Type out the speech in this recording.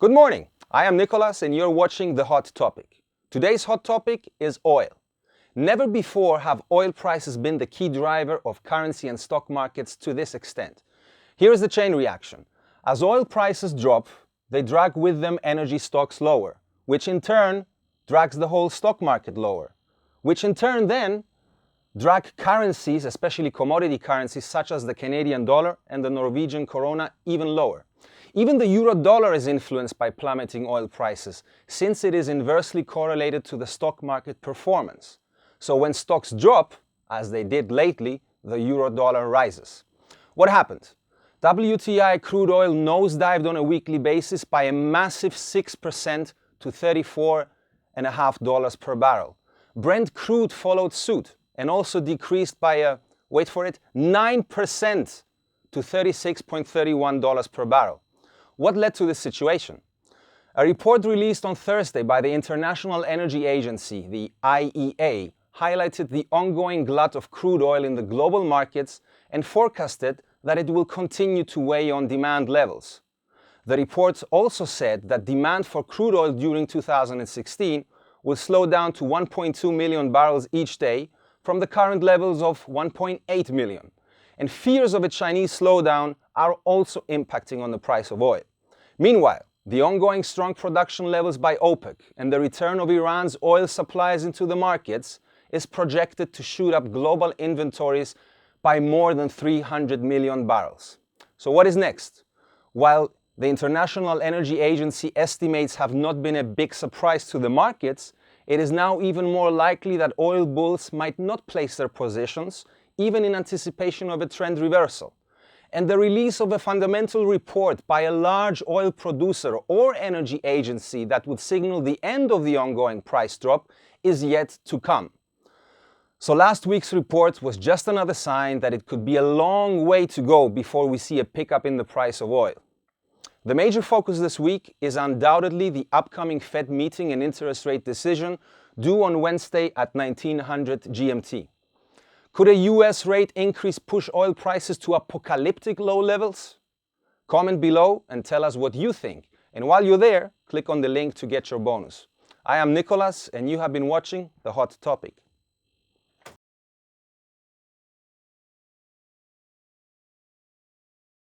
Good morning, I am Nicholas and you're watching The Hot Topic. Today's hot topic is oil. Never before have oil prices been the key driver of currency and stock markets to this extent. Here is the chain reaction. As oil prices drop, they drag with them energy stocks lower, which in turn drags the whole stock market lower, which in turn then drag currencies, especially commodity currencies such as the Canadian dollar and the Norwegian krona, even lower. Even the euro dollar is influenced by plummeting oil prices, since it is inversely correlated to the stock market performance. So when stocks drop, as they did lately, the euro dollar rises. What happened? WTI crude oil nosedived on a weekly basis by a massive 6% to $34.50 per barrel. Brent crude followed suit and also decreased by a, wait for it, 9% to $36.31 per barrel. What led to this situation? A report released on Thursday by the International Energy Agency, the IEA, highlighted the ongoing glut of crude oil in the global markets and forecasted that it will continue to weigh on demand levels. The report also said that demand for crude oil during 2016 will slow down to 1.2 million barrels each day from the current levels of 1.8 million. And fears of a Chinese slowdown are also impacting on the price of oil. Meanwhile, the ongoing strong production levels by OPEC and the return of Iran's oil supplies into the markets is projected to shoot up global inventories by more than 300 million barrels. So what is next? While the International Energy Agency estimates have not been a big surprise to the markets, it is now even more likely that oil bulls might not place their positions, even in anticipation of a trend reversal. And the release of a fundamental report by a large oil producer or energy agency that would signal the end of the ongoing price drop is yet to come. So last week's report was just another sign that it could be a long way to go before we see a pickup in the price of oil. The major focus this week is undoubtedly the upcoming Fed meeting and interest rate decision due on Wednesday at 1900 GMT. Could a US rate increase push oil prices to apocalyptic low levels? Comment below and tell us what you think. And while you're there, click on the link to get your bonus. I am Nicholas and you have been watching The Hot Topic.